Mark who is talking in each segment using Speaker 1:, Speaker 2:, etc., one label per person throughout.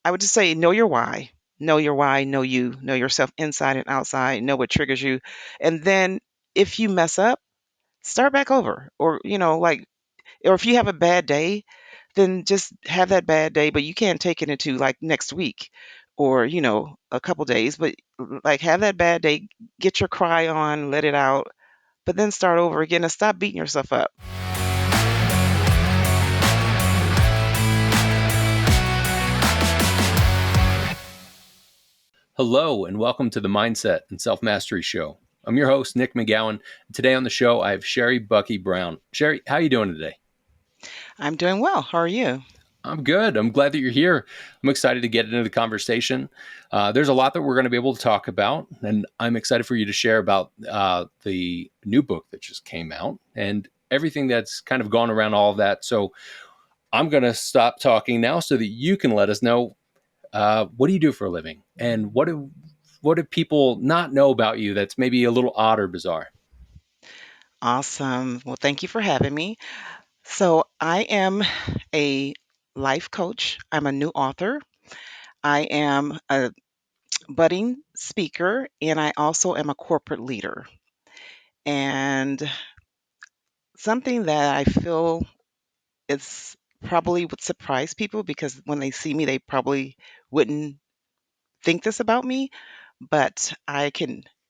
Speaker 1: I would just say know your why. Know your why, know you, know yourself inside and outside, know what triggers you. And then if you mess up, start back over. Or, or if you have a bad day, then just have that bad day, but you can't take it into like next week or, a couple days, but like have that bad day, get your cry on, let it out, but then start over again and stop beating yourself up.
Speaker 2: Hello, and welcome to the Mindset and Self Mastery Show. I'm your host, Nick McGowan. Today on the show, I have Sherry Buckley-Brown. Sherry, how are you doing today?
Speaker 1: I'm doing well. How are you?
Speaker 2: I'm good. I'm glad that you're here. I'm excited to get into the conversation. There's a lot that we're going to be able to talk about, and I'm excited for you to share about the new book that just came out and everything that's kind of gone around all of that. So I'm going to stop talking now so that you can let us know what do you do for a living, and what do people not know about you that's maybe a little odd or bizarre?
Speaker 1: Awesome. Well, thank you for having me. So, I am a life coach. I'm a new author. I am a budding speaker, and I also am a corporate leader. And something that I feel is probably would surprise people because when they see me, they probably wouldn't think this about me, but I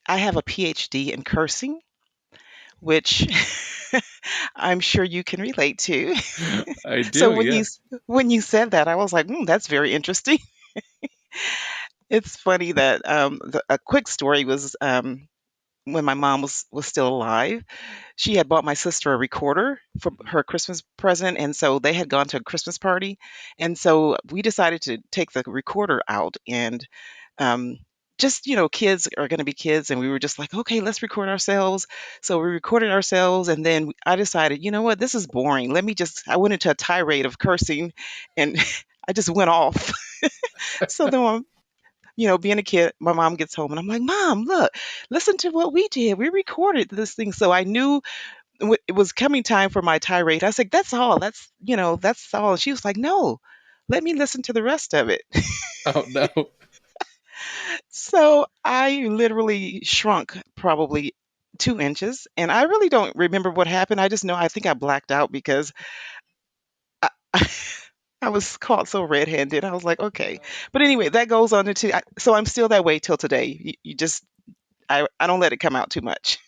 Speaker 1: have a PhD in cursing, which I'm sure you can relate to.
Speaker 2: I
Speaker 1: So
Speaker 2: do, yeah.
Speaker 1: when you said that, I was like, that's very interesting. It's funny that a quick story was when my mom was still alive. She had bought my sister a recorder for her Christmas present, and so they had gone to a Christmas party, and so we decided to take the recorder out and um, just kids are going to be kids, and we were just like, okay, let's record ourselves. So we recorded ourselves, and then I decided, you know what, this is boring. I went into a tirade of cursing, and I just went off. So then being a kid, my mom gets home and I'm like, Mom, look, listen to what we did. We recorded this thing. So I knew it was coming time for my tirade. I was like, that's all. That's all. And she was like, no, let me listen to the rest of it.
Speaker 2: Oh no.
Speaker 1: So I literally shrunk probably 2 inches. And I really don't remember what happened. I just know I think I blacked out because I, I was caught so red-handed. I was like, okay. But anyway, that goes on so I'm still that way till today. You just I don't let it come out too much.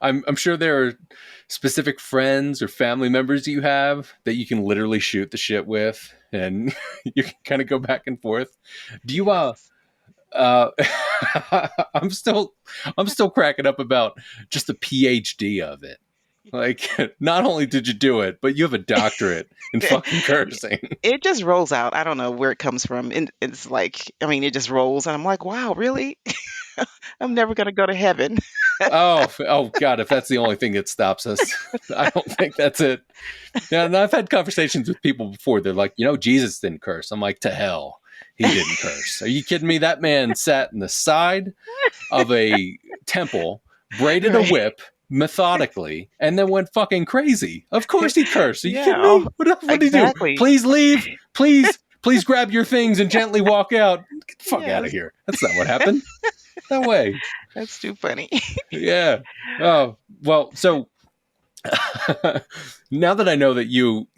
Speaker 2: I'm sure there are specific friends or family members you have that you can literally shoot the shit with, and you can kind of go back and forth. Do you
Speaker 1: Yes.
Speaker 2: uh I'm still I'm still cracking up about just the PhD of it. Like, not only did you do it, but you have a doctorate in fucking cursing.
Speaker 1: It just rolls out. I don't know where it comes from. And it's like, I mean, it just rolls. And I'm like, wow, really? I'm never going to go to heaven.
Speaker 2: Oh God! If that's the only thing that stops us, I don't think that's it. Yeah, and I've had conversations with people before. They're like, Jesus didn't curse. I'm like, to hell, he didn't curse. Are you kidding me? That man sat in the side of a temple, braided a
Speaker 1: Right.
Speaker 2: whip methodically, and then went fucking crazy. Of course he cursed. Are you
Speaker 1: Yeah.
Speaker 2: kidding
Speaker 1: Oh,
Speaker 2: me? What did he do?
Speaker 1: exactly.
Speaker 2: Please leave. Please grab your things and gently walk out. Get the fuck out of
Speaker 1: Yes.
Speaker 2: here. That's not what happened. No way.
Speaker 1: That's too funny.
Speaker 2: Yeah. Oh, well, so now that I know that you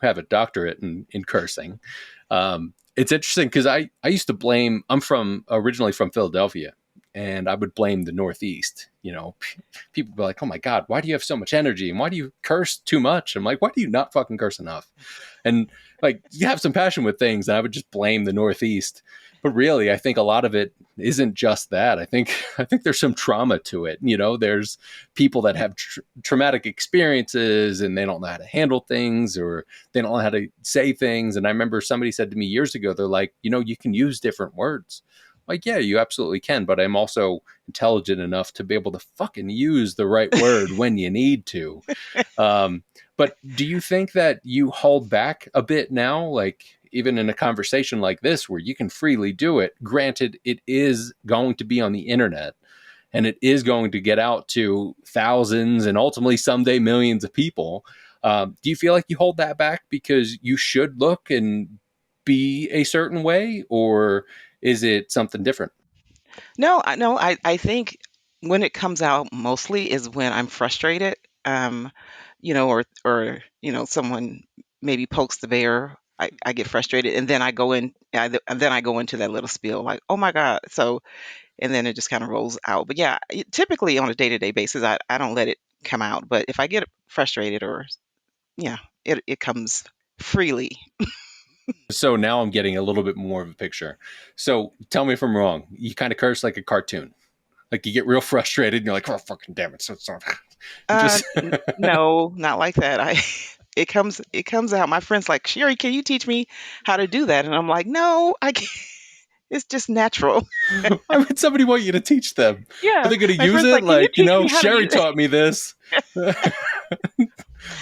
Speaker 2: have a doctorate in cursing, it's interesting because I used to blame. I'm from originally from Philadelphia, and I would blame the Northeast. People would be like, "Oh my God, why do you have so much energy? And why do you curse too much?" I'm like, "Why do you not fucking curse enough?" And like, you have some passion with things, and I would just blame the Northeast. But really, I think a lot of it isn't just that. I think there's some trauma to it. There's people that have traumatic experiences and they don't know how to handle things, or they don't know how to say things. And I remember somebody said to me years ago, they're like, you can use different words. Like, yeah, you absolutely can, but I'm also intelligent enough to be able to fucking use the right word when you need to. Um, but do you think that you hold back a bit now? Like, even in a conversation like this where you can freely do it, granted, it is going to be on the internet and it is going to get out to thousands and ultimately someday millions of people. Do you feel like you hold that back because you should look and be a certain way, or is it something different?
Speaker 1: No, I think when it comes out mostly is when I'm frustrated, um, someone maybe pokes the bear. I get frustrated, and then and then I go into that little spiel like, "Oh my God!" So, and then it just kind of rolls out. But yeah, typically on a day-to-day basis, I don't let it come out. But if I get frustrated, or yeah, it comes freely.
Speaker 2: So now I'm getting a little bit more of a picture. So tell me if I'm wrong. You kind of curse like a cartoon. Like you get real frustrated and you're like, oh, fucking damn it. So just,
Speaker 1: No, not like that. I it comes out. My friend's like, "Sherry, can you teach me how to do that?" And I'm like, "No, I can't. It's just natural."
Speaker 2: why would somebody want you to teach them? Are
Speaker 1: Yeah.
Speaker 2: they going to
Speaker 1: My
Speaker 2: use
Speaker 1: friend's
Speaker 2: it?
Speaker 1: like, "Can you
Speaker 2: Like,
Speaker 1: teach me how to
Speaker 2: Sherry
Speaker 1: use it?"
Speaker 2: taught me this. I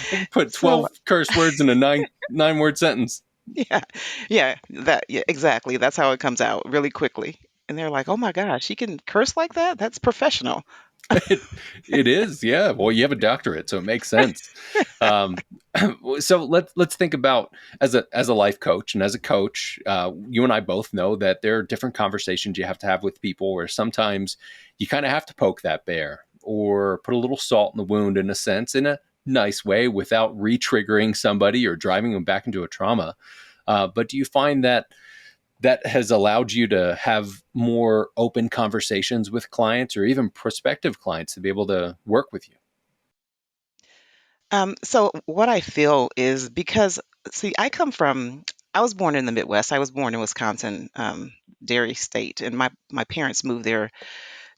Speaker 2: can put
Speaker 1: So,
Speaker 2: 12 curse words in a nine word sentence.
Speaker 1: yeah. Yeah, exactly. That's how it comes out really quickly. And they're like, "Oh my gosh, she can curse like that? That's professional."
Speaker 2: It, it is, yeah. Well, you have a doctorate, so it makes sense. Um, so let's think about as a life coach and as a coach, you and I both know that there are different conversations you have to have with people where sometimes you kind of have to poke that bear or put a little salt in the wound in a sense, in a nice way, without re-triggering somebody or driving them back into a trauma. But do you find that that has allowed you to have more open conversations with clients or even prospective clients to be able to work with you?
Speaker 1: So what I feel is because, see, I was born in the Midwest. I was born in Wisconsin, Dairy State, and my parents moved there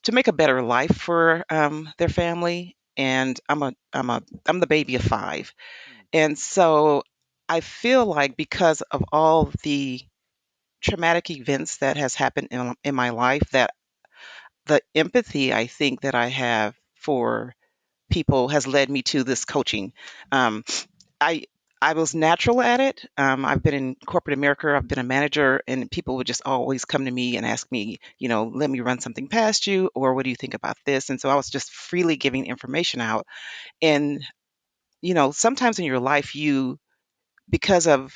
Speaker 1: to make a better life for their family. And I'm the baby of five, and so I feel like because of all the traumatic events that has happened in my life, that the empathy I think that I have for people has led me to this coaching. Um, I I was natural at it. I've been in corporate America. I've been a manager, and people would just always come to me and ask me, let me run something past you, or what do you think about this? And so I was just freely giving information out. And sometimes in your life, because of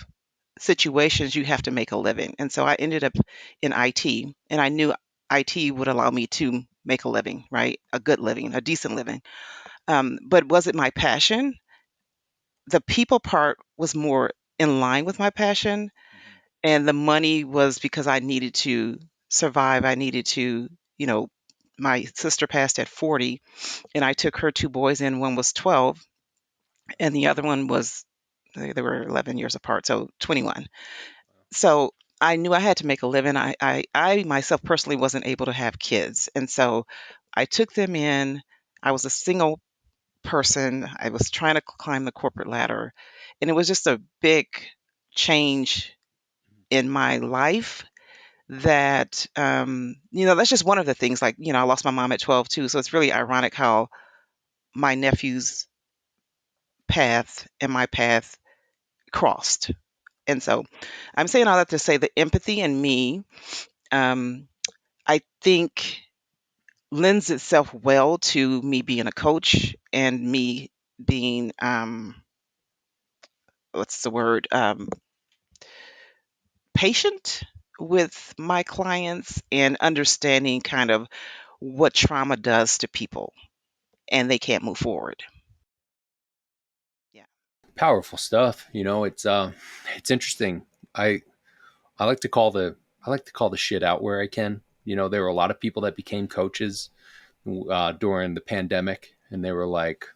Speaker 1: situations, you have to make a living. And so I ended up in IT, and I knew IT would allow me to make a living, right? A good living, a decent living. But was it my passion? The people part was more in line with my passion, and the money was because I needed to survive. I needed to, you know, my sister passed at 40, and I took her two boys in. One was 12, and the other one was, they were 11 years apart, so 21. So I knew I had to make a living. I myself personally wasn't able to have kids, and so I took them in. I was a single person. I was trying to climb the corporate ladder, and it was just a big change in my life. That that's just one of the things. Like, I lost my mom at 12 too, so it's really ironic how my nephew's path and my path crossed. And so I'm saying all that to say the empathy in me, um, I think, lends itself well to me being a coach and me being, what's the word, patient with my clients and understanding kind of what trauma does to people and they can't move forward. Yeah.
Speaker 2: Powerful stuff. It's interesting. I I like to call the I like to call the shit out where I can. There were a lot of people that became coaches during the pandemic, and they were like,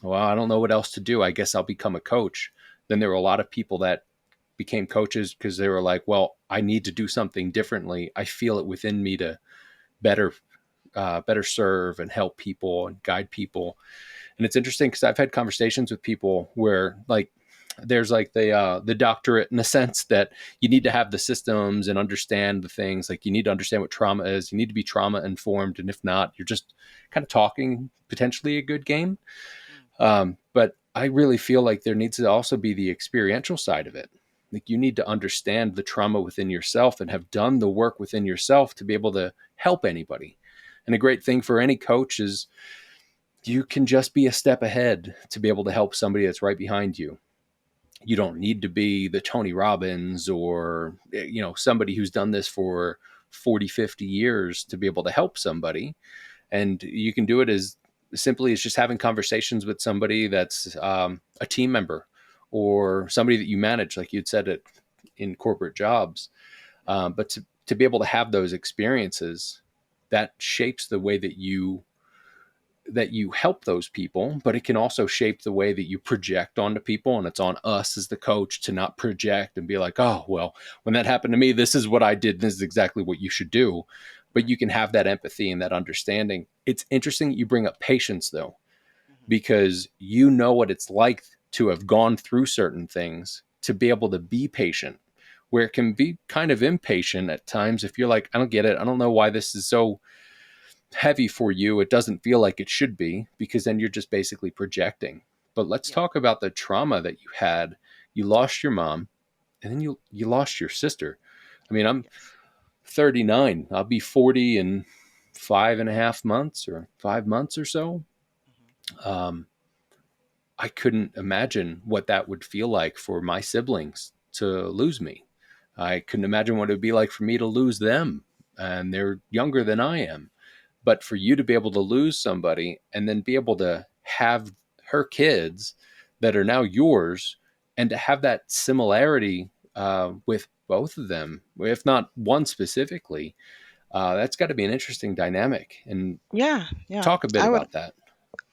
Speaker 2: "Well, I don't know what else to do. I guess I'll become a coach." Then there were a lot of people that became coaches because they were like, "Well, I need to do something differently. I feel it within me to better better serve and help people and guide people." And it's interesting because I've had conversations with people where like there's like the doctorate in the sense that you need to have the systems and understand the things. Like you need to understand what trauma is. You need to be trauma informed, and if not, you're just kind of talking potentially a good game. But I really feel like there needs to also be the experiential side of it. Like you need to understand the trauma within yourself and have done the work within yourself to be able to help anybody. And a great thing for any coach is you can just be a step ahead to be able to help somebody that's right behind you. You don't need to be the Tony Robbins or, somebody who's done this for 40, 50 years to be able to help somebody. And you can do it as simply as just having conversations with somebody that's a team member or somebody that you manage, like you'd said it in corporate jobs. But to be able to have those experiences, that shapes the way that you help those people, but it can also shape the way that you project onto people. And it's on us as the coach to not project and be like, oh, well, when that happened to me, this is what I did. This is exactly what you should do. But
Speaker 1: Right.
Speaker 2: you can have that empathy and that understanding. It's interesting that you bring up patience, though,
Speaker 1: Mhm.
Speaker 2: because you know what it's like to have gone through certain things to be able to be patient, where it can be kind of impatient at times if you're like, I don't get it. I don't know why this is so heavy for you. It doesn't feel like it should be, because then you're just basically projecting. But let's
Speaker 1: Yeah.
Speaker 2: talk about the trauma that you had. You lost your mom, and then you lost your sister. I mean, I'm
Speaker 1: Yes.
Speaker 2: 39. I'll be 40 in 5.5 months or 5 months or so.
Speaker 1: Mhm.
Speaker 2: Um, I couldn't imagine what that would feel like for my siblings to lose me. I couldn't imagine what it would be like for me to lose them. And they're younger than I am. But for you to be able to lose somebody and then be able to have her kids that are now yours, and to have that similarity with both of them, if not one specifically, that's got to be an interesting dynamic. And
Speaker 1: Yeah, yeah.
Speaker 2: talk a bit
Speaker 1: I would
Speaker 2: about that.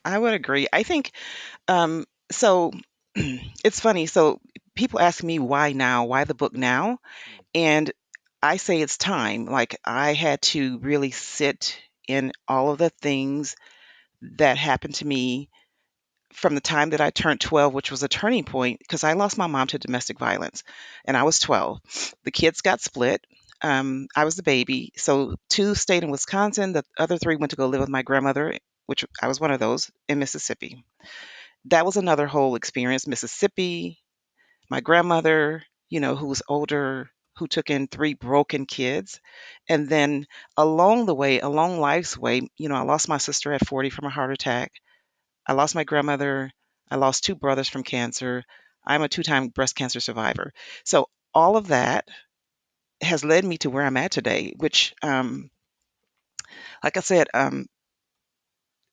Speaker 1: I would agree. I think so it's funny. So people ask me why now, why the book now? And I say it's time. Like I had to really sit in all of the things that happened to me from the time that I turned 12, which was a turning point because I lost my mom to domestic violence and I was 12. The kids got split. I was the baby. So two stayed in Wisconsin. The other three went to go live with my grandmother, which I was one of those in Mississippi. That was another whole experience. Mississippi, my grandmother, who was older, who took in three broken kids. And then along the way, along life's way, I lost my sister at 40 from a heart attack. I lost my grandmother. I lost two brothers from cancer. I'm a two-time breast cancer survivor. So all of that has led me to where I'm at today, which, like I said,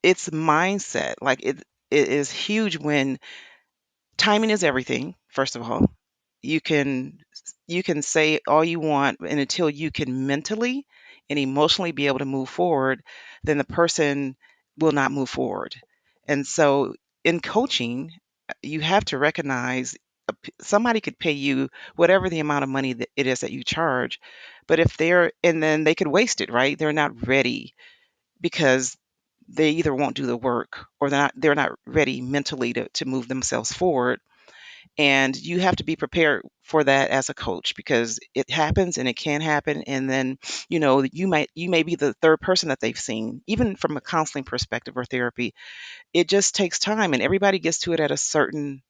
Speaker 1: it's mindset. Like it is huge when timing is everything, first of all. You can you can say all you want, and until you can mentally and emotionally be able to move forward, then the person will not move forward. And so in coaching, you have to recognize somebody could pay you whatever the amount of money that it is that you charge, but if they're and then they could waste it, right? They're not ready because they either won't do the work or they're not ready mentally to move themselves forward, and you have to be prepared for that as a coach because it happens and it can happen, and then you may be the third person that they've seen, even from a counseling perspective or therapy. It just takes time, and everybody gets to it at a certain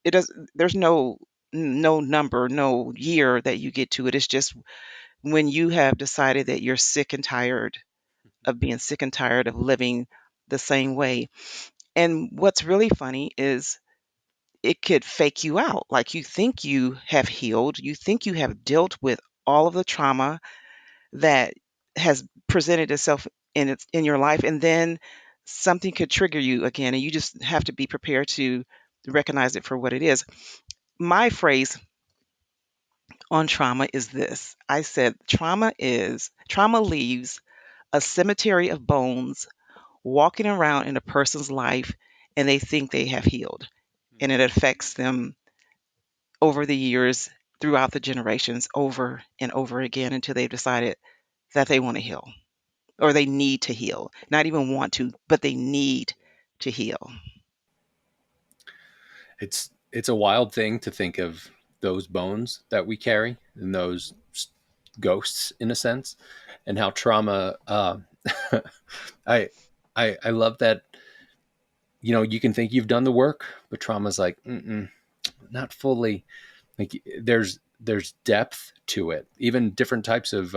Speaker 1: it does there's no number, no year that you get to it. It's just when you have decided that you're sick and tired of being sick and tired of living the same way. And what's really funny is it could fake you out. Like you think you have healed, you think you have dealt with all of the trauma that has presented itself in your life, and then something could trigger you again, and you just have to be prepared to recognize it for what it is. My phrase on trauma is this. I said trauma leaves a cemetery of bones walking around in a person's life, and they think they have healed, and it affects them over the years, throughout the generations, over and over again until they've decided that they want to heal or they need to heal. Not even want to, but they need to heal.
Speaker 2: It's a wild thing to think of those bones that we carry and those ghosts in a sense, and how trauma. I I love that. You can think you've done the work, but trauma's like, not fully. Like there's depth to it, even different types of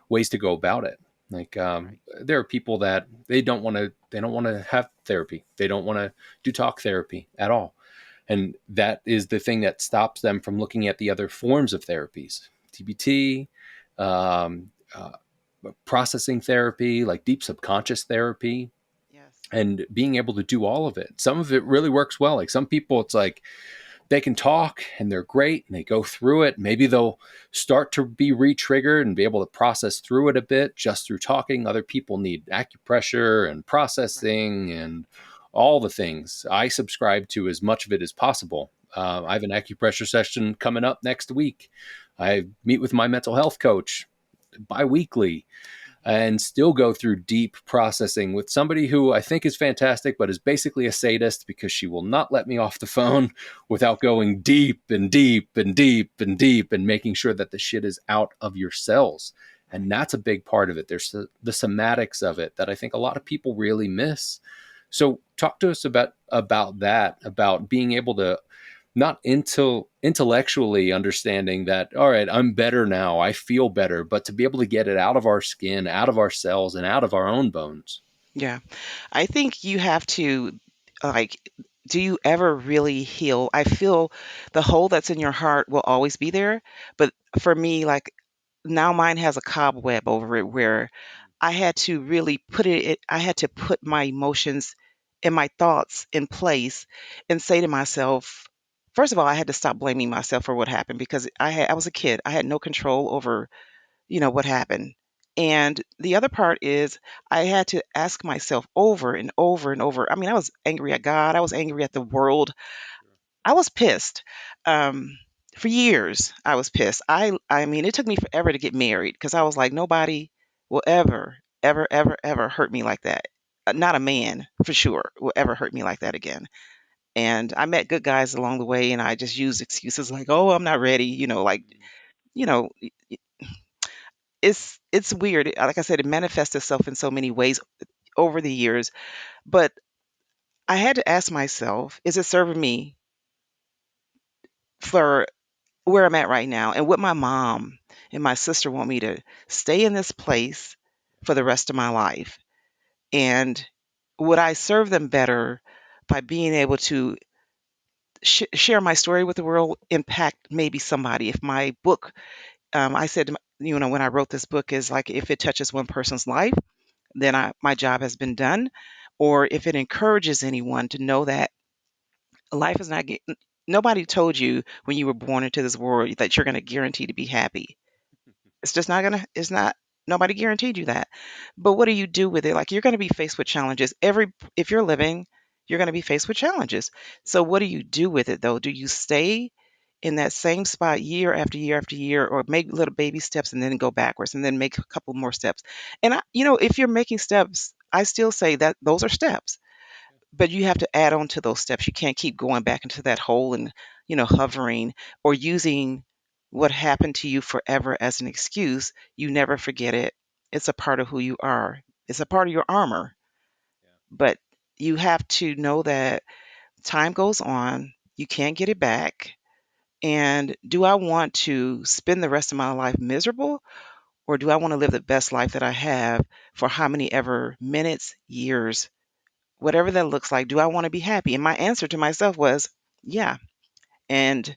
Speaker 2: ways to go about it. Like
Speaker 1: Right.
Speaker 2: there are people that they don't want to have therapy. They don't want to do talk therapy at all. And that is the thing that stops them from looking at the other forms of therapies, TBT, um, processing therapy, like deep subconscious therapy,
Speaker 1: Yes.
Speaker 2: and being able to do all of it. Some of it really works well. Like some people, it's like they can talk and they're great and they go through it. Maybe they'll start to be re-triggered and be able to process through it a bit just through talking. Other people need acupressure and
Speaker 1: Right.
Speaker 2: processing and all the things. I subscribe to as much of it as possible. I have
Speaker 1: Right.
Speaker 2: an acupressure session coming up next week. I meet with my mental health coach bi-weekly
Speaker 1: Hmm.
Speaker 2: and still go through deep processing with somebody who I think is fantastic, but is basically a sadist because she will not let me off the phone without going deep and deep and deep and deep and making sure that the shit is out of your cells. And
Speaker 1: Right.
Speaker 2: that's a big part of it. There's the somatics of it that I think a lot of people really miss. So talk to us about that, about being able to not intellectually understanding that, all right, I'm better now, I feel better, but to be able to get it out of our skin, out of our cells, and out of our own bones.
Speaker 1: Yeah. I think you have to, like, do you ever really heal? I feel the hole that's in your heart will always be there. But for me, like, now mine has a cobweb over it where I had to really I had to put my emotions and my thoughts in place and say to myself, first of all, I had to stop blaming myself for what happened because I was a kid. I had no control over, what happened. And the other part is I had to ask myself over and over and over. I mean, I was angry at God. I was angry at the world. I was pissed. Um, for years, I was pissed. I mean, it took me forever to get married because I was like, nobody will ever, ever, ever, ever hurt me like that. Not a man, for sure, will ever hurt me like that again. And I met good guys along the way, and I just used excuses like, "Oh, I'm not ready," like, you know, it's weird. Like I said, it manifests itself in so many ways over the years. But I had to ask myself, is it serving me for where I'm at right now? And would my mom and my sister want me to stay in this place for the rest of my life? And would I serve them better by being able to share my story with the world, impact maybe somebody? If my book, I said, when I wrote this book, is like if it touches one person's life, then my job has been done. Or if it encourages anyone to know that life is not, nobody told you when you were born into this world that you're going to guarantee to be happy. It's just not gonna it's not nobody guaranteed you that. But what do you do with it? Like you're gonna be faced with challenges. If you're living, you're gonna be faced with challenges. So what do you do with it though? Do you stay in that same spot year after year after year, or make little baby steps and then go backwards and then make a couple more steps? And if you're making steps, I still say that those are steps, but you have to add on to those steps. You can't keep going back into that hole and, hovering or using what happened to you forever as an excuse. You never forget it. It's a part of who you are. It's a part of your armor. But you have to know that time goes on. You can't get it back. And do I want to spend the rest of my life miserable, or do I want to live the best life that I have for how many ever minutes, years, whatever that looks like? Do I want to be happy? And my answer to myself was, yeah. And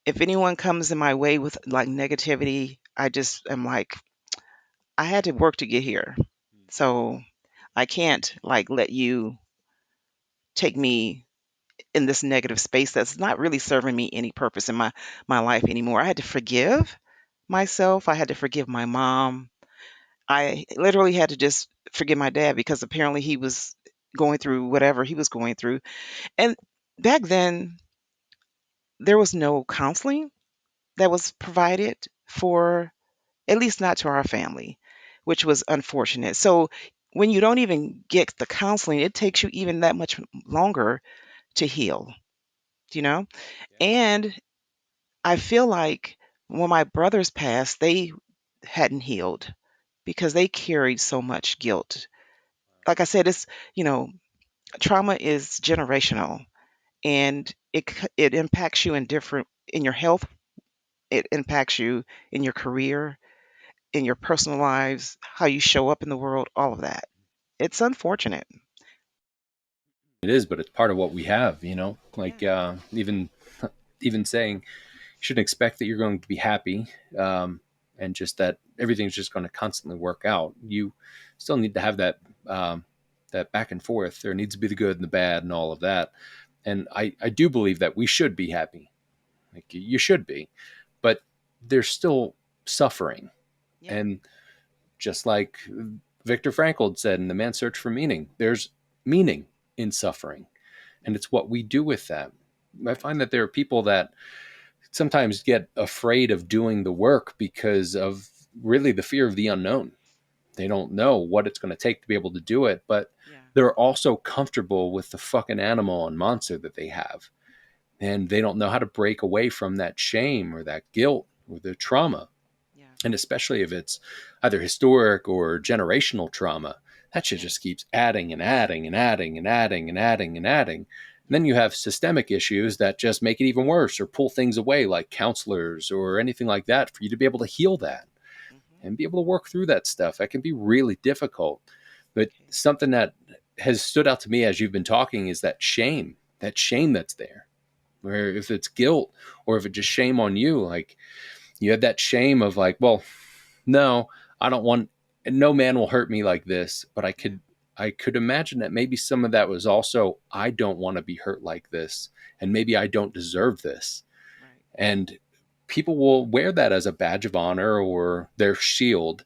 Speaker 1: if anyone comes in my way with like negativity, I just am like, I had to work to get here. So I can't like let you take me in this negative space that's not really serving me any purpose in my life anymore. I had to forgive myself. I had to forgive my mom. I literally had to just forgive my dad because apparently he was going through whatever he was going through. And back then, there was no counseling that was provided for, at least not to our family, which was unfortunate. So when you don't even get the counseling, it takes you even that much longer to heal, you know? And I feel like when my brothers passed, they hadn't healed because they carried so much guilt. Like I said, you know, trauma is generational, and it impacts you in your health. It impacts you in your career, in your personal lives, how you show up in the world, all of that. It's unfortunate.
Speaker 2: It is, but it's part of what we have,
Speaker 1: Yeah.
Speaker 2: like even saying you shouldn't expect that you're going to be happy, and just that everything's just going to constantly work out. You still need to have that back and forth. There needs to be the good and the bad and all of that. And I do believe that we should be happy. Like you should be, but there's still suffering.
Speaker 1: Yeah.
Speaker 2: And just like Viktor Frankl said in The Man's Search for Meaning, there's meaning in suffering. And
Speaker 1: Mm.
Speaker 2: it's what we do with that. I find
Speaker 1: Right.
Speaker 2: that there are people that sometimes get afraid of doing the work because of really the fear of the unknown. They don't know what it's going to take to be able to do it, but
Speaker 1: Yeah.
Speaker 2: they're also comfortable with the fucking animal and monster that they have. And they don't know how to break away from that shame or that guilt or the trauma.
Speaker 1: Yeah.
Speaker 2: And especially if it's either historic or generational trauma, that shit
Speaker 1: Yeah.
Speaker 2: just keeps adding and adding and adding and adding and adding and adding. And
Speaker 1: Yeah.
Speaker 2: then you have systemic issues that just make it even worse or pull things away, like counselors or anything like that, for you to be able to heal that
Speaker 1: Mm-hmm.
Speaker 2: and be able to work through that stuff. That can be really difficult. But
Speaker 1: Okay.
Speaker 2: something that has stood out to me as you've been talking is that shame that's there. Where if it's guilt or if it's just shame on you, like you have that shame of like, well, no, I don't want, no man will hurt me like this. But
Speaker 1: Yeah.
Speaker 2: I could imagine that maybe some of that was also, I don't want to be hurt like this. And maybe I don't deserve this.
Speaker 1: Right.
Speaker 2: And people will wear that as a badge of honor or their shield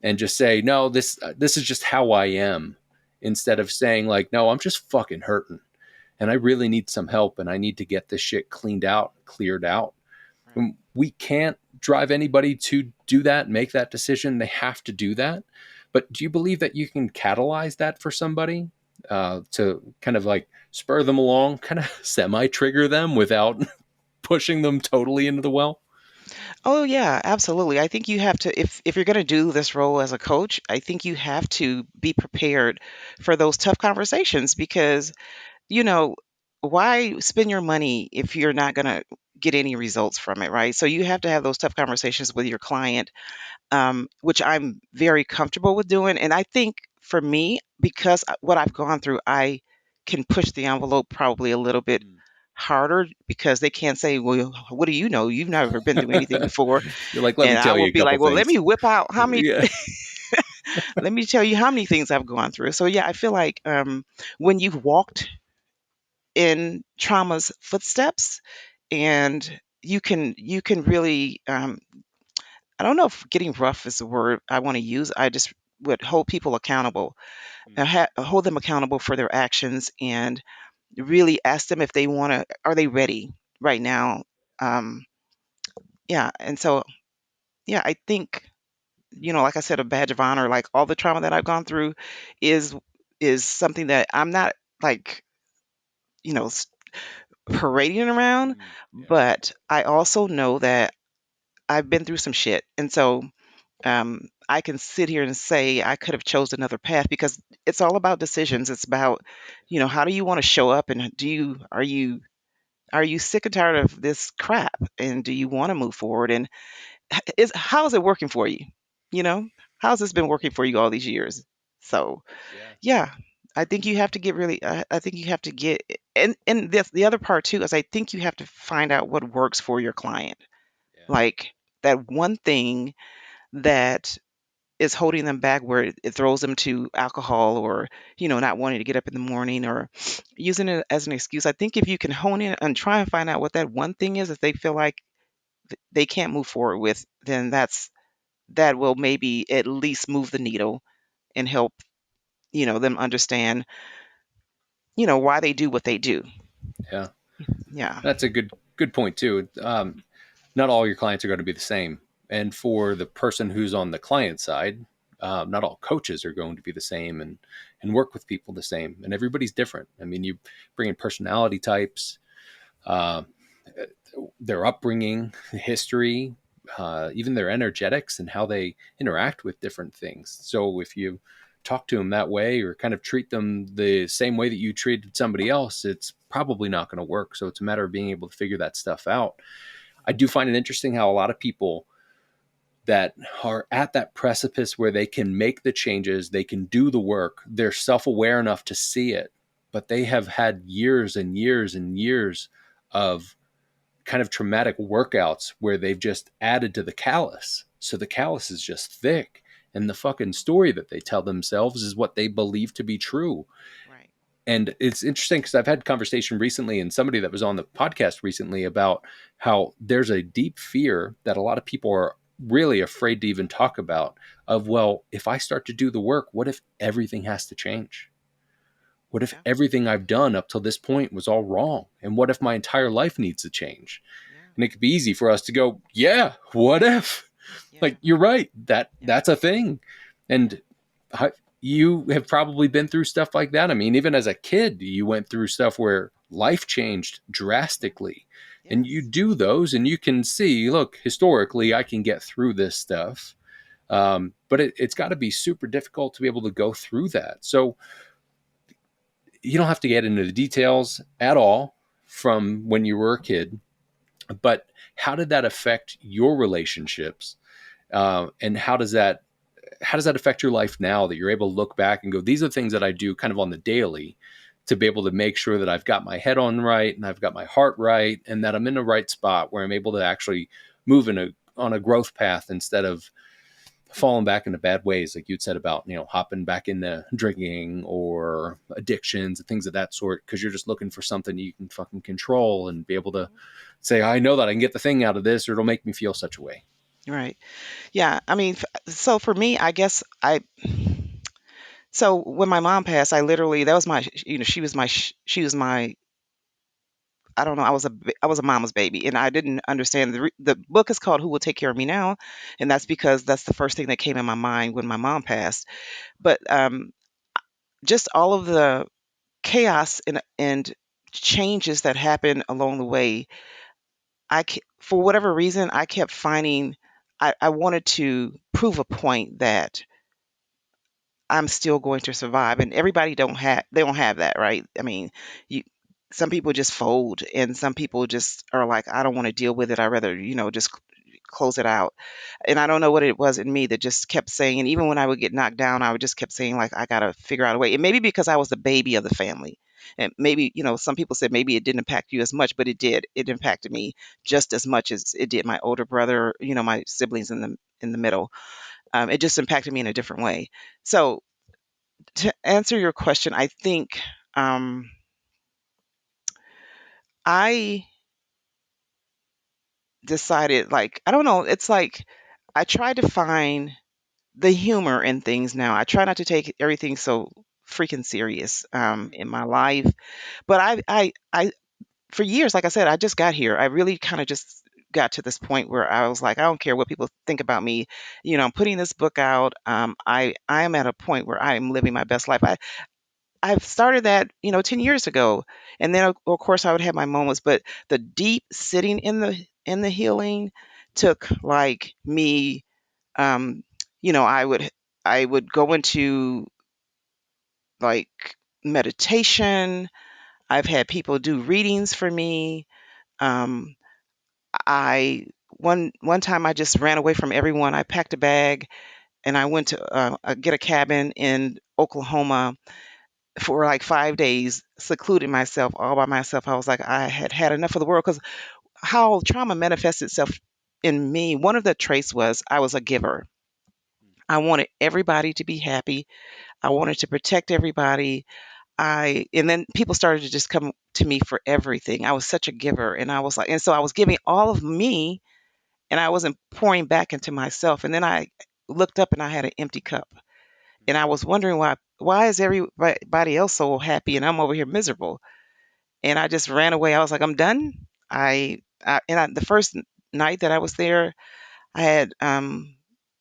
Speaker 2: and just say, no, this is just how I am. Instead
Speaker 1: Right.
Speaker 2: of saying like, no, I'm just fucking hurting and I really need some help and I need to get this shit cleaned out, cleared out.
Speaker 1: Right.
Speaker 2: We can't drive anybody to do that, make that decision. They have to do that. But do you believe that you can catalyze that for somebody, to kind of like spur them along, kind of semi trigger them without pushing them totally into the well?
Speaker 1: Oh yeah, absolutely. I think you have to, if you're going to do this role as a coach, I think you have to be prepared for those tough conversations because, you know, why spend your money if you're not going to get any results from it, right? So you have to have those tough conversations with your client, which I'm very comfortable with doing. And I think for me, because what I've gone through, I can push the envelope probably a little bit
Speaker 2: Mm.
Speaker 1: harder because they can't say, well, what do you know? You've never been through anything before.
Speaker 2: You're like, let me
Speaker 1: And I
Speaker 2: tell you
Speaker 1: will
Speaker 2: a
Speaker 1: be
Speaker 2: couple
Speaker 1: like, well, let
Speaker 2: things.
Speaker 1: me whip out how many,
Speaker 2: Yeah.
Speaker 1: let me tell you how many things I've gone through. So yeah, I feel like when you've walked in trauma's footsteps and you can really I don't know if getting rough is the word I want to use. I just would hold people accountable,
Speaker 2: Mm.
Speaker 1: hold them accountable for their actions, and really ask them if they want to. Are they ready right now? Um, yeah, and so yeah, I think like I said, a badge of honor. Like all the trauma that I've gone through, is is something that I'm not like you know s- parading around,
Speaker 2: Mm. Yeah.
Speaker 1: but I also know that I've been through some shit, and so I can sit here and say I could have chose another path because it's all about decisions. It's about, how do you want to show up and are you sick and tired of this crap and do you want to move forward and how is it working for you? You know, how's this been working for you all these years? So
Speaker 2: Yeah.
Speaker 1: yeah, I think you have to get really. I think you have to get and the other part too is I think you have to find out what works for your client,
Speaker 2: Yeah.
Speaker 1: like that one thing that is holding them back where it throws them to alcohol or not wanting to get up in the morning or using it as an excuse. I think if you can hone in and try and find out what that one thing is that they feel like they can't move forward with, then that will maybe at least move the needle and help them understand why they do what they do.
Speaker 2: Yeah.
Speaker 1: Yeah.
Speaker 2: That's a good point too. Not all your clients are going to be the same, and for the person who's on the client side, not all coaches are going to be the same, and work with people the same. And everybody's different. I mean, you bring in personality types, uh, their upbringing, history, even their energetics, and how they interact with different things. So if you talk to them that way or kind of treat them the same way that you treated somebody else, it's probably not going to work. So it's a matter of being able to figure that stuff out. I do find it interesting how a lot of people that are at that precipice where they can make the changes, they can do the work, they're self aware enough to see it. but they have had years and years and years of kind of traumatic workouts where they've just added to the callus. So the callus is just thick. And the fucking story that they tell themselves is what they believe to be true.
Speaker 1: Right.
Speaker 2: And it's interesting because I've had conversation recently and somebody that was on the podcast recently about how there's a deep fear that a lot of people are really afraid to even talk about of, well, if I start to do the work, what if everything has to change? What if
Speaker 1: Yeah.
Speaker 2: everything I've done up till this point was all wrong? And what if my entire life needs to change?
Speaker 1: Yeah.
Speaker 2: And it could be easy for us to go, yeah, what if?
Speaker 1: Yeah.
Speaker 2: Like, you're right.
Speaker 1: Yeah.
Speaker 2: That's a thing. And I, you have probably been through stuff like that. I mean, even as a kid, you went through stuff where life changed
Speaker 1: Yeah.
Speaker 2: drastically. And you
Speaker 1: Yes.
Speaker 2: do those and you can see, look, historically, I can get through this stuff. But it's got to be super difficult to be able to go through that. So you don't have to get into the details at all from when you were a kid, but how did that affect your relationships? And how does that affect your life now that you're able to look back and go, these are things that I do kind of on the daily to be able to make sure that I've got my head on right and I've got my heart right and that I'm in the right spot where I'm able to actually move on a growth path instead of falling back into bad ways, like you'd said about, hopping back into drinking or addictions and things of that sort, because you're just looking for something you can fucking control and be able to
Speaker 1: Mhm.
Speaker 2: say, I know that I can get the thing out of this or it'll make me feel such a way.
Speaker 1: Right. Yeah. I mean, so for me, I guess so when my mom passed, I literally, that was my, she was my, I don't know, I was a mama's baby, and I didn't understand the book is called Who Will Take Care of Me Now, and that's because that's the first thing that came in my mind when my mom passed. But just all of the chaos and changes that happened along the way, for whatever reason, I kept finding I wanted to prove a point that I'm still going to survive, and everybody don't have that, right? I mean, you some people just fold, and some people just are like, I don't want to deal with it. I rather, just close it out. And I don't know what it was in me that just kept saying, and even when I would get knocked down, I would just kept saying like, I gotta figure out a way. And maybe because I was the baby of the family, and maybe some people said maybe it didn't impact you as much, but it did. It impacted me just as much as it did my older brother, my siblings in the middle. It just impacted me in a different way. So to answer your question, I think I decided, like, I don't know, it's like I try to find the humor in things now. I try not to take everything so freaking serious in my life. But I for years, like I said, I just got here. I really kind of just got to this point where I was like, I don't care what people think about me. I'm putting this book out. I am at a point where I am living my best life. I've started that, 10 years ago. And then of course I would have my moments, but the deep sitting in the healing took like me um I would go into like meditation. I've had people do readings for me. Um I one time I just ran away from everyone. I packed a bag and I went to get a cabin in Oklahoma for like 5 days, secluded myself all by myself. I was like, I had had enough of the world because how trauma manifests itself in me. One of the traits was I was a giver. I wanted everybody to be happy. I wanted to protect everybody. And then people started to just come to me for everything. I was such a giver, and I was like, and so I was giving all of me, and I wasn't pouring back into myself. And then I looked up, and I had an empty cup, and I was wondering why is everybody else so happy and I'm over here miserable? And I just ran away. I was like, I'm done. The first night that I was there, I had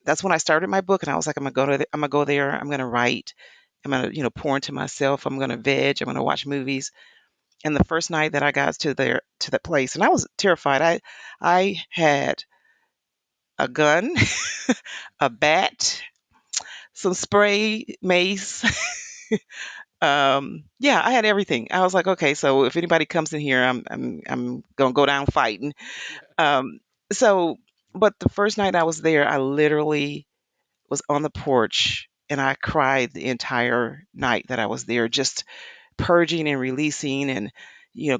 Speaker 1: that's when I started my book, and I was like, I'm gonna go there. I'm gonna write. I'm gonna pour into myself. I'm gonna veg. I'm gonna watch movies. And the first night that I got to that place, and I was terrified. I had a gun, a bat, some spray mace. Yeah, I had everything. I was like, okay, so if anybody comes in here, I'm gonna go down fighting.
Speaker 2: Yeah.
Speaker 1: Um, so, but the first night I was there, I literally was on the porch and I cried the entire night that I was there, just purging and releasing, and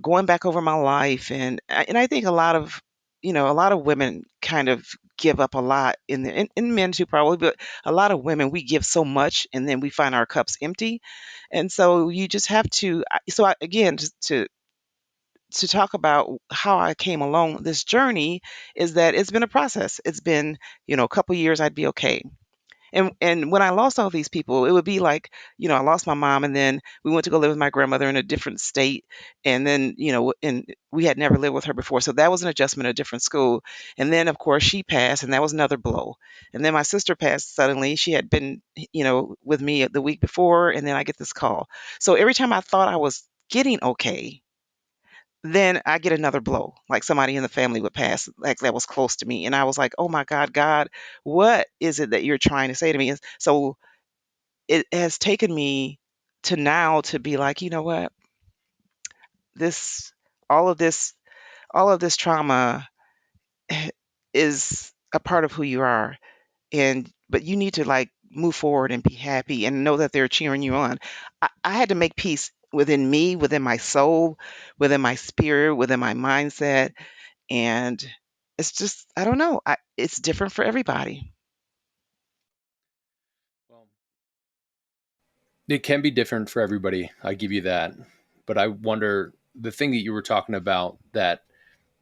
Speaker 1: going back over my life. And I think a lot of a lot of women kind of give up a lot in men too, probably, but a lot of women, we give so much and then we find our cups empty. And so you just have to again, just to talk about how I came along this journey, is that it's been a process. It's been, a couple years I'd be okay. And when I lost all these people, it would be like, I lost my mom, and then we went to go live with my grandmother in a different state, and then, and we had never lived with her before, so that was an adjustment, a different school. And then, of course, she passed, and that was another blow. And then my sister passed suddenly. She had been, with me the week before, and then I get this call. So every time I thought I was getting okay, then I get another blow, like somebody in the family would pass, like that was close to me. And I was like, oh my God, God, what is it that you're trying to say to me? And so it has taken me to now to be like, you know what, this, all of this, all of this trauma is a part of who you are. But you need to like move forward and be happy and know that they're cheering you on. I had to make peace within me, within my soul, within my spirit, within my mindset. And it's just, I don't know. It's different for everybody.
Speaker 2: Well, it can be different for everybody. I give you that. But I wonder, the thing that you were talking about that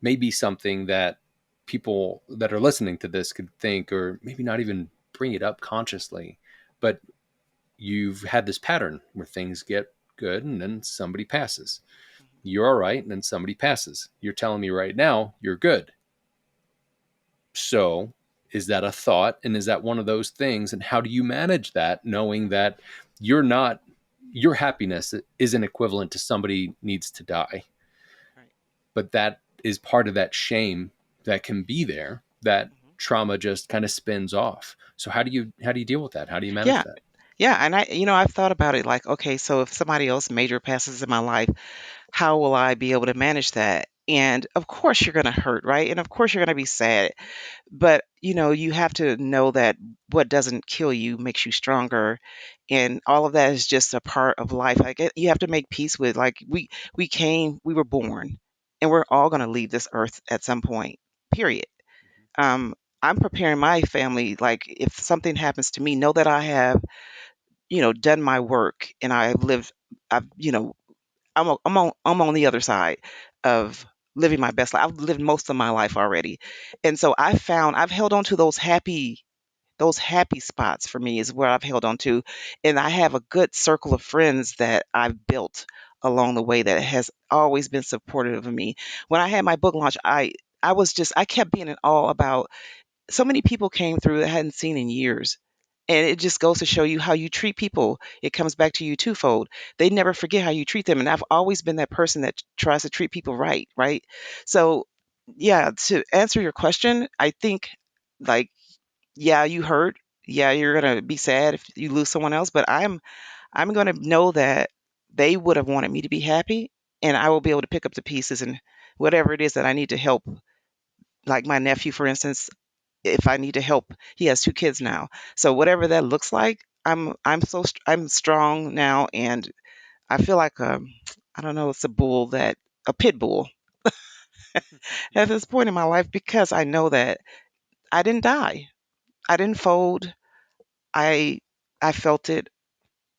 Speaker 2: may be something that people that are listening to this could think, or maybe not even bring it up consciously, but you've had this pattern where things get good and then somebody passes. You're all right, and then somebody passes. You're telling me right now you're good. So, is that a thought? And is that one of those things? And how do you manage that, knowing that you're not, your happiness isn't equivalent to somebody needs to die,
Speaker 1: Right.
Speaker 2: but that is part of that shame that can be there, that
Speaker 1: Hmm.
Speaker 2: trauma just kind of spins off. So how do you deal with that? How do you manage
Speaker 1: Yeah.
Speaker 2: that?
Speaker 1: Yeah. And I've thought about it like, okay, so if somebody else major passes in my life, how will I be able to manage that? And of course you're going to hurt, right? And of course you're going to be sad. But, you have to know that what doesn't kill you makes you stronger. And all of that is just a part of life. Like you have to make peace with, like, we were born, and we're all going to leave this earth at some point, period. Um, I'm preparing my family, like if something happens to me, know that I have, done my work, and I've, I'm on the other side of living my best life. I've lived most of my life already. And so I've held on to those happy spots for me is where I've held on to. And I have a good circle of friends that I've built along the way that has always been supportive of me. When I had my book launch, I kept being in awe about so many people came through that I hadn't seen in years. And it just goes to show you how you treat people. It comes back to you twofold. They never forget how you treat them. And I've always been that person that tries to treat people right, right? So, yeah, to answer your question, I think, like, yeah, you hurt. Yeah, you're going to be sad if you lose someone else, but I'm going to know that they would have wanted me to be happy, and I will be able to pick up the pieces and whatever it is that I need to help. Like my nephew, for instance, if I need to help, he has 2 kids now. So whatever that looks like, I'm strong now, and I feel like I don't know, it's a pit bull at this point in my life, because I know that I didn't die. I didn't fold. I I felt it.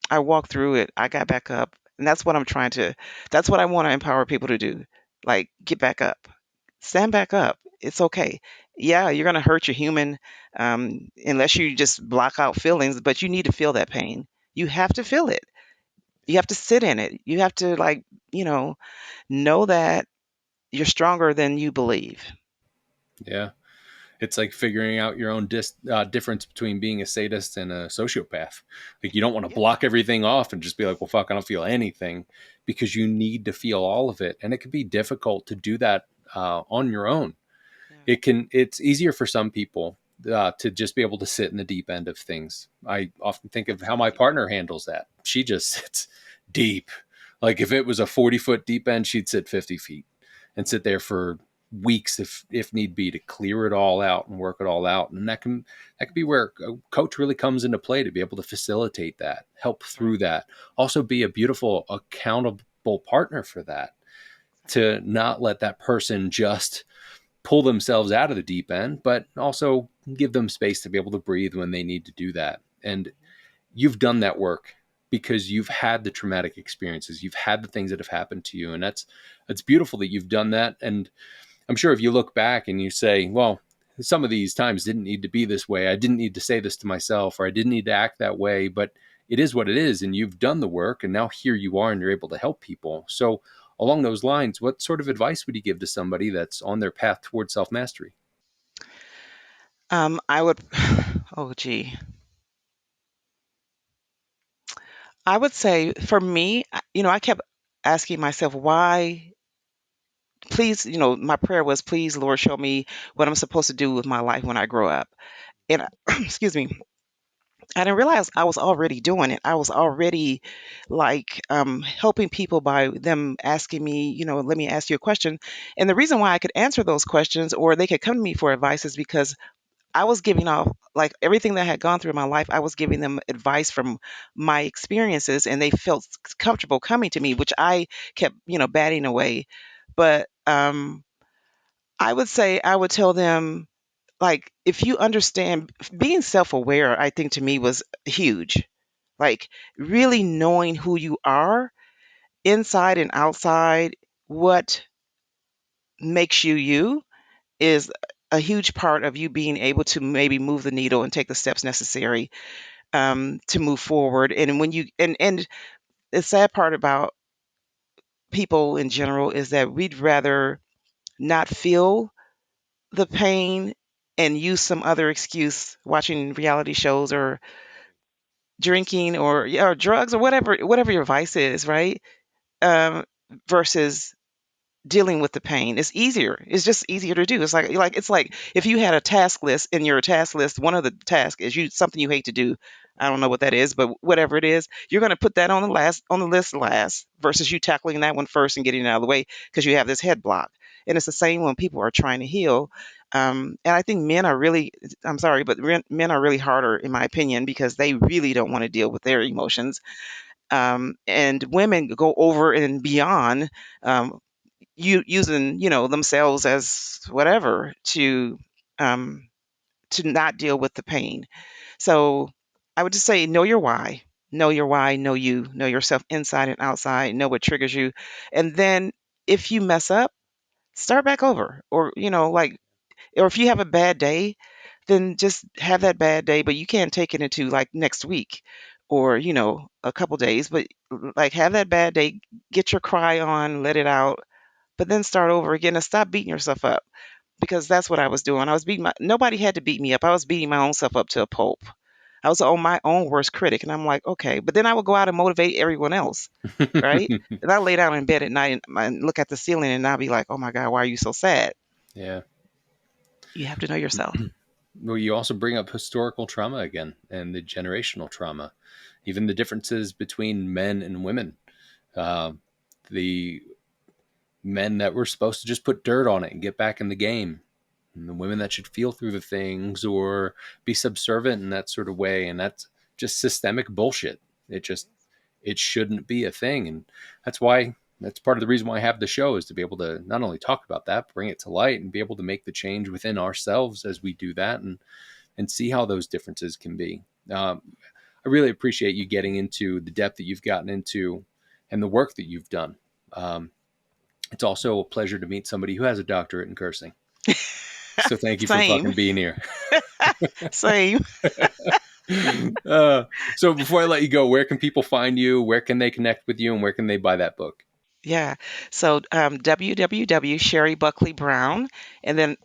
Speaker 1: I walked through it. I got back up. And that's what I want to empower people to do. Like, get back up. Stand back up. It's okay. Yeah, you're going to hurt your human, unless you just block out feelings, but you need to feel that pain. You have to feel it. You have to sit in it. You have to, like, you know, know that you're stronger than you believe.
Speaker 2: Yeah. It's like figuring out your own difference between being a sadist and a sociopath. Like you don't want to
Speaker 1: Yeah.
Speaker 2: block everything off and just be like, well, fuck, I don't feel anything, because you need to feel all of it. And it can be difficult to do that on your own.
Speaker 1: Yeah.
Speaker 2: It's easier for some people to just be able to sit in the deep end of things. I often think of how my
Speaker 1: Absolutely.
Speaker 2: partner handles that. She just sits deep. Like if it was a 40-foot deep end, she'd sit 50 feet and
Speaker 1: Yeah.
Speaker 2: sit there for weeks if need be to clear it all out and work it all out. And that can be where a coach really comes into play to be able to facilitate that, help through
Speaker 1: Right.
Speaker 2: that, also be a beautiful accountable partner for that, to
Speaker 1: Exactly.
Speaker 2: not let that person just pull themselves out of the deep end, but also give them space to be able to breathe when they need to do that. And you've done that work because you've had the traumatic experiences, you've had the things that have happened to you, and that's beautiful that you've done that. And I'm sure if you look back and you say, well, some of these times didn't need to be this way, I didn't need to say this to myself, or I didn't need to act that way, but it is what it is, and you've done the work, and now here you are and you're able to help people. So along those lines, what sort of advice would you give to somebody that's on their path towards self-mastery?
Speaker 1: I would, oh gee, I would say for me, I kept asking myself why. Please, my prayer was, please, Lord, show me what I'm supposed to do with my life when I grow up. And excuse me, I didn't realize I was already doing it. I was already like helping people by them asking me, let me ask you a question. And the reason why I could answer those questions or they could come to me for advice is because I was giving off like everything that I had gone through in my life. I was giving them advice from my experiences, and they felt comfortable coming to me, which I kept, batting away. But I would say I would tell them like if you understand being self-aware, I think to me was huge. Like really knowing who you are inside and outside, what makes you you is a huge part of you being able to maybe move the needle and take the steps necessary to move forward. And when you and the sad part about people in general is that we'd rather not feel the pain and use some other excuse, watching reality shows or drinking or, yeah, or drugs or whatever your vice is, right? Um, versus dealing with the pain. It's easier. It's just easier to do. It's like if you had a task list, in your task list, one of the tasks is you something you hate to do. I don't know what that is, but whatever it is, you're going to put that on the list last versus you tackling that one first and getting it out of the way because you have this head block. And it's the same when people are trying to heal. And I think men are really, I'm sorry, but men are really harder in my opinion because they really don't want to deal with their emotions. And women go over and beyond, using themselves as whatever um, to not deal with the pain. So I would just say know your why, know yourself inside and outside, know what triggers you, and then if you mess up, start back over, or or if you have a bad day, then just have that bad day, but you can't take it into like next week or a couple days, but like have that bad day, get your cry on, let it out, but then start over again and stop beating yourself up because that's what I was doing. I was beating nobody had to beat me up. I was beating my own self up to a pulp. I was on my own worst critic. And I'm like, okay. But then I would go out and motivate everyone else. Right. And I lay down in bed at night and look at the ceiling and I'll be like, oh my God, why are you so sad?
Speaker 2: Yeah.
Speaker 1: You have to know yourself.
Speaker 2: Well, you also bring up historical trauma again and the generational trauma, even the differences between men and women. Uh, the men that were supposed to just put dirt on it and get back in the game, and the women that should feel through the things or be subservient in that sort of way. And that's just systemic bullshit. It shouldn't be a thing. And that's why, that's part of the reason why I have the show, is to be able to not only talk about that, bring it to light, and be able to make the change within ourselves as we do that, and see how those differences can be. I really appreciate you getting into the depth that you've gotten into and the work that you've done. Um, it's also a pleasure to meet somebody who has a doctorate in cursing. So thank you for
Speaker 1: Same.
Speaker 2: fucking being here.
Speaker 1: Same.
Speaker 2: uh, so before I let you go, where can people find you? Where can they connect with you? And where can they buy that book?
Speaker 1: Yeah. So www.sherrybuckley-brown and then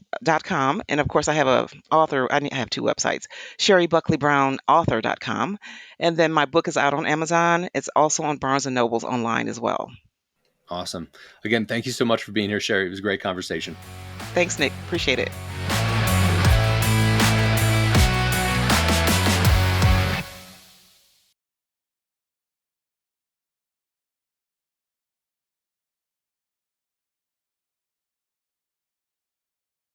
Speaker 1: .com. And of course I have a author. I have two websites, sherrybuckley-brown author.com. And then my book is out on Amazon. It's also on Barnes and Nobles online as well.
Speaker 2: Awesome. Again, thank you so much for being here, Sherry. It was a great conversation.
Speaker 1: Thanks, Nick. Appreciate it.